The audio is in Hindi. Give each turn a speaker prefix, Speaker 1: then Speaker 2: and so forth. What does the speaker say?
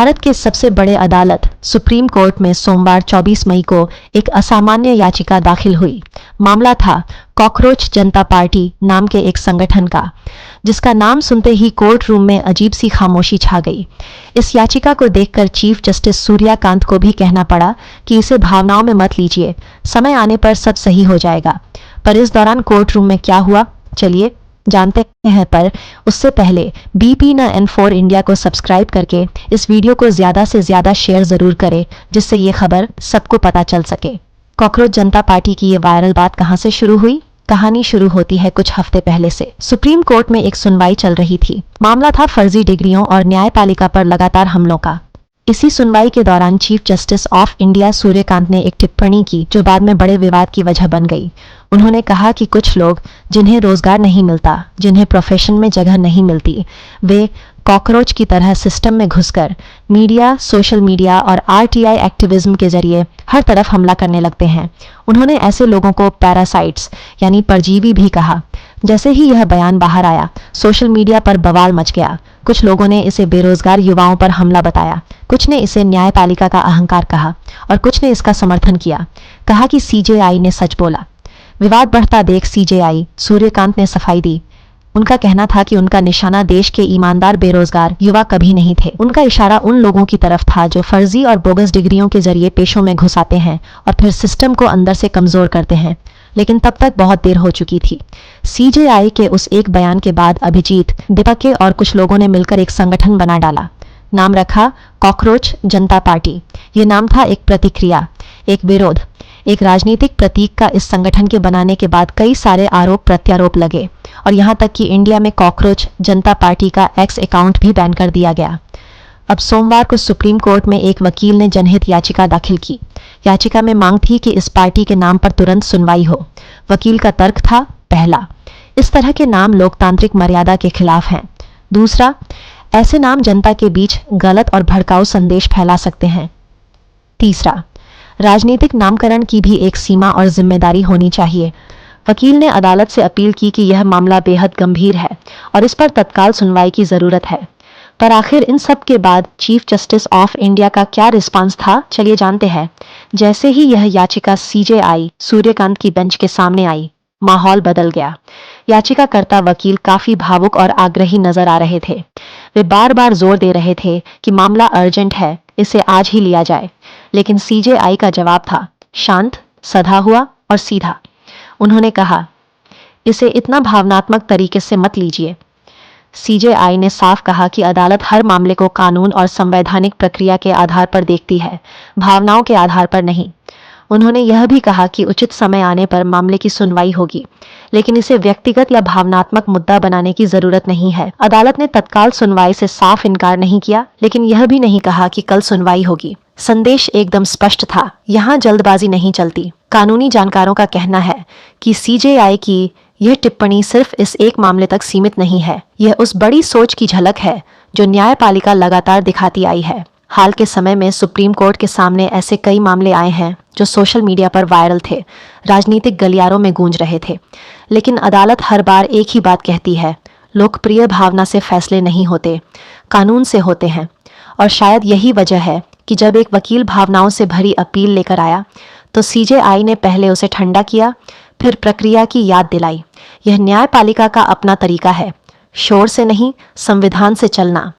Speaker 1: भारत के सबसे बड़े अदालत सुप्रीम कोर्ट में सोमवार 24 मई को एक असामान्य याचिका दाखिल हुई। मामला था कॉकरोच जनता पार्टी नाम के एक संगठन का, जिसका नाम सुनते ही कोर्ट रूम में अजीब सी खामोशी छा गई। इस याचिका को देखकर चीफ जस्टिस सूर्यकांत को भी कहना पड़ा कि इसे भावनाओं में मत लीजिए, समय आने पर सब सही हो जाएगा। पर इस दौरान कोर्ट रूम में क्या हुआ, चलिए जानते हैं। पर उससे पहले BPN4 इंडिया को सब्सक्राइब करके इस वीडियो को ज्यादा से ज्यादा शेयर जरूर करें, जिससे ये खबर सबको पता चल सके। कॉकरोच जनता पार्टी की ये वायरल बात कहां से शुरू हुई? कहानी शुरू होती है कुछ हफ्ते पहले से। सुप्रीम कोर्ट में एक सुनवाई चल रही थी। मामला था फर्जी डिग्रियों और न्यायपालिका पर लगातार हमलों का। इसी सुनवाई के दौरान chief justice of India Suryakant ने एक टिप्पणी की जो बाद में बड़े विवाद की वजह बन गई। उन्होंने कहा कि कुछ लोग जिन्हें रोजगार नहीं मिलता, जिन्हें प्रोफेशन में जगह नहीं मिलती, वे कॉकरोच की तरह सिस्टम में घुसकर मीडिया, सोशल मीडिया और RTI एक्टिविज्म के जरिए हर तरफ हमला करने लगते हैं। उन्होंने ऐसे लोगों को पैरासाइट्स यानी परजीवी भी कहा। जैसे ही यह बयान बाहर आया, सोशल मीडिया पर बवाल मच गया। कुछ लोगों ने इसे बेरोजगार युवाओं पर हमला बताया, कुछ ने इसे न्यायपालिका का अहंकार कहा और कुछ ने इसका समर्थन किया। कहा कि CJI ने सच बोला। विवाद बढ़ता देख CJI सूर्यकांत ने सफाई दी। उनका कहना था कि उनका निशाना देश के ईमानदार बेरोजगार युवा कभी नहीं थे। उनका इशारा उन लोगों की तरफ था जो फर्जी और बोगस डिग्रियों के जरिए पेशों में घुस आते हैं और फिर सिस्टम को अंदर से कमजोर करते हैं। लेकिन तब तक बहुत देर हो चुकी थी। CJI के उस एक बयान के बाद अभिजीत दीपके और कुछ लोगों ने मिलकर एक संगठन बना डाला। नाम रखा कॉकरोच जनता पार्टी। ये नाम था एक प्रतिक्रिया, एक विरोध, एक राजनीतिक प्रतीक का। इस संगठन के बनाने के बाद कई सारे आरोप प्रत्यारोप लगे और यहाँ तक कि इंडिया में कॉकरोच जनता पार्टी का X अकाउंट भी बैन कर दिया गया। अब सोमवार को सुप्रीम कोर्ट में एक वकील ने जनहित याचिका दाखिल की। याचिका में मांग थी कि इस पार्टी के नाम पर तुरंत सुनवाई हो। वकील का तर्क था, पहला, इस तरह के नाम लोकतांत्रिक मर्यादा के खिलाफ हैं। दूसरा, ऐसे नाम जनता के बीच गलत और भड़काऊ संदेश फैला सकते हैं। तीसरा, राजनीतिक नामकरण की भी एक सीमा और जिम्मेदारी होनी चाहिए। वकील ने अदालत से अपील की कि यह मामला बेहद गंभीर है और इस पर तत्काल सुनवाई की जरूरत है। पर आखिर इन सब के बाद चीफ जस्टिस ऑफ इंडिया का क्या रिस्पांस था, चलिए जानते हैं। जैसे ही यह याचिका CJI सूर्यकांत की बेंच के सामने आई, माहौल बदल गया। याचिकाकर्ता वकील काफी भावुक और आग्रही नजर आ रहे थे। वे बार बार जोर दे रहे थे कि मामला अर्जेंट है, इसे आज ही लिया जाए। लेकिन CJI का जवाब था शांत, सधा हुआ और सीधा। उन्होंने कहा, इसे इतना भावनात्मक तरीके से मत लीजिए। CJI ने साफ कहा कि अदालत हर मामले को कानून और संवैधानिक प्रक्रिया के आधार पर देखती है, भावनाओं के आधार पर नहीं। उन्होंने यह भी कहा कि उचित समय आने पर मामले की सुनवाई होगी, लेकिन इसे व्यक्तिगत या भावनात्मक मुद्दा बनाने की जरूरत नहीं है। अदालत ने तत्काल सुनवाई से साफ इनकार नहीं किया, लेकिन यह भी नहीं कहा कि कल सुनवाई होगी। संदेश एकदम स्पष्ट था, यहाँ जल्दबाजी नहीं चलती। कानूनी जानकारों का कहना है कि CJI की यह टिप्पणी सिर्फ इस एक मामले तक सीमित नहीं है। यह उस बड़ी सोच की झलक है जो न्यायपालिका लगातार दिखाती आई है। हाल के समय में सुप्रीम कोर्ट के सामने ऐसे कई मामले आए हैं जो सोशल मीडिया पर वायरल थे, राजनीतिक गलियारों में गूंज रहे थे। लेकिन अदालत हर बार एक ही बात कहती है, लोकप्रिय भावना से फैसले नहीं होते, कानून से होते हैं। और शायद यही वजह है कि जब एक वकील भावनाओं से भरी अपील लेकर आया, तो CJI ने पहले उसे ठंडा किया, फिर प्रक्रिया की याद दिलाई। यह न्यायपालिका का अपना तरीका है, शोर से नहीं, संविधान से चलना।